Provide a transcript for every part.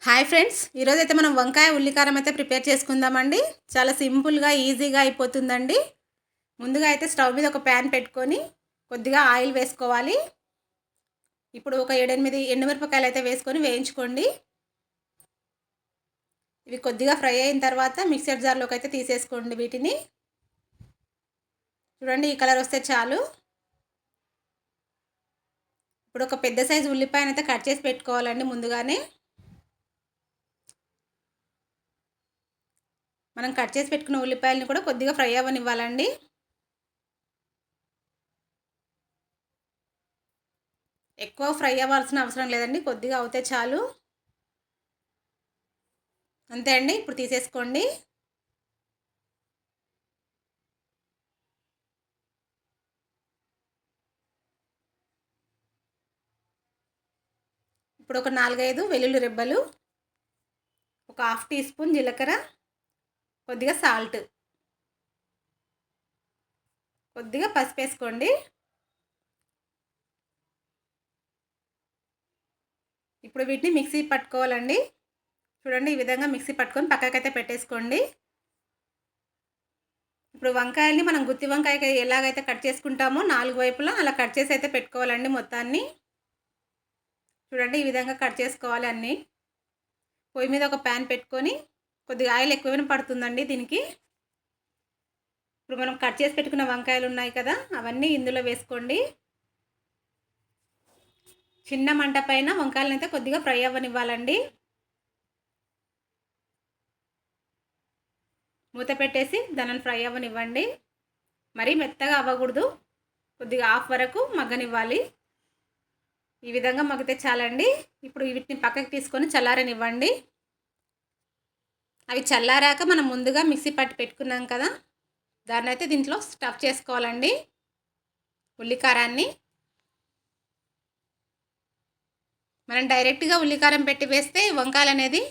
Hi friends, ఈరోజైతే మనం వంకాయ ఉల్లికారం అయితే ప్రిపేర్ చేసుకుందామండి. చాలా సింపుల్గా ఈజీగా అయిపోతుందండి. ముందుగా అయితే స్టవ్ మీద ఒక ప్యాన్ పెట్టుకొని కొద్దిగా ఆయిల్ వేసుకోవాలి. ఇప్పుడు ఒక 7-8 ఎండుమిరపకాయలు అయితే వేసుకొని వేయించుకోండి. ఇవి కొద్దిగా ఫ్రై అయిన తర్వాత మిక్సర్ జార్లోకి అయితే తీసేసుకోండి. వీటిని చూడండి, ఈ కలర్ వస్తే చాలు. ఇప్పుడు ఒక పెద్ద సైజు ఉల్లిపాయను అయితే కట్ చేసి పెట్టుకోవాలండి. ముందుగానే మనం కట్ చేసి పెట్టుకున్న ఉల్లిపాయలను కూడా కొద్దిగా ఫ్రై అవ్వనివ్వాలండి. ఎక్కువ ఫ్రై అవ్వాల్సిన అవసరం లేదండి, కొద్దిగా అవుతే చాలు. అంతే అండి, ఇప్పుడు తీసేసుకోండి. ఇప్పుడు ఒక 4-5 వెల్లుల్లి రెబ్బలు, ఒక హాఫ్ టీ స్పూన్ జీలకర్ర, కొద్దిగా సాల్ట్, కొద్దిగా పసుపు వేసుకోండి. ఇప్పుడు వీటిని మిక్సీ పట్టుకోవాలండి. చూడండి, ఈ విధంగా మిక్సీ పట్టుకొని పక్కకైతే పెట్టేసుకోండి. ఇప్పుడు వంకాయల్ని మనం గుత్తి వంకాయకి ఎలాగైతే కట్ చేసుకుంటామో 4 వైపులా అలా కట్ చేసి అయితే పెట్టుకోవాలండి మొత్తాన్ని. చూడండి, ఈ విధంగా కట్ చేసుకోవాలి అన్నీ. పొయ్యి మీద ఒక ప్యాన్ పెట్టుకొని కొద్దిగా ఆయిల్ ఎక్కువనే పడుతుందండి దీనికి. ఇప్పుడు మనం కట్ చేసి పెట్టుకున్న వంకాయలు ఉన్నాయి కదా, అవన్నీ ఇందులో వేసుకోండి. చిన్న మంట పైన వంకాయలను అయితే కొద్దిగా ఫ్రై అవ్వనివ్వాలండి. మూత పెట్టేసి దానిని ఫ్రై అవ్వనివ్వండి. మరీ మెత్తగా అవ్వకూడదు, కొద్దిగా హాఫ్ వరకు మగ్గనివ్వాలి. ఈ విధంగా మగ్గితే చాలండి. ఇప్పుడు వీటిని పక్కకి తీసుకొని చల్లారనివ్వండి. అవి చల్లారాక మనం ముందుగా మిక్సీ పట్టి పెట్టుకున్నాం కదా, దాన్ని అయితే దీంట్లో స్టఫ్ చేసుకోవాలండి. ఉల్లికారాన్ని మనం డైరెక్ట్గా ఉల్లికారం పెట్టి వేస్తే వంకాయలు అనేది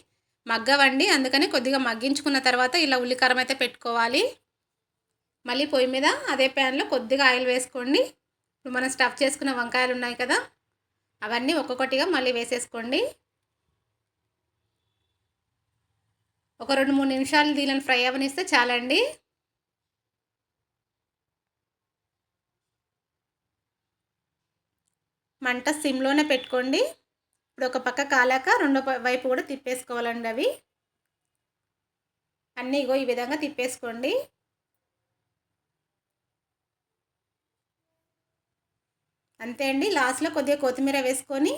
మగ్గవండి. అందుకని కొద్దిగా మగ్గించుకున్న తర్వాత ఇలా ఉల్లికారం అయితే పెట్టుకోవాలి. మళ్ళీ పొయ్యి మీద అదే ప్యాన్లో కొద్దిగా ఆయిల్ వేసుకోండి. ఇప్పుడు మనం స్టఫ్ చేసుకున్న వంకాయలు ఉన్నాయి కదా, అవన్నీ ఒక్కొక్కటిగా మళ్ళీ వేసేసుకోండి. ఒక 2-3 నిమిషాలు దీనిని ఫ్రై అవ్వనిస్తే చాలండి. మంట సిమ్లోనే పెట్టుకోండి. ఇప్పుడు ఒక పక్క కాలాక రెండో వైపు కూడా తిప్పేసుకోవాలండి. అవి అన్నీ ఇగో ఈ విధంగా తిప్పేసుకోండి. అంతే అండి, లాస్ట్లో కొద్దిగా కొత్తిమీర వేసుకొని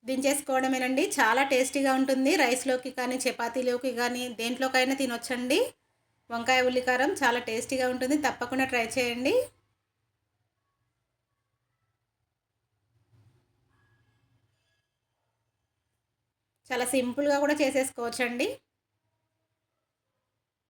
దించేసుకోవడమేనండి. చాలా టేస్టీగా ఉంటుంది. రైస్లోకి కానీ చపాతీలోకి కానీ దేంట్లోకైనా తినొచ్చండి. వంకాయ ఉల్లికారం చాలా టేస్టీగా ఉంటుంది. తప్పకుండా ట్రై చేయండి. చాలా సింపుల్గా కూడా చేసేసుకోవచ్చండి.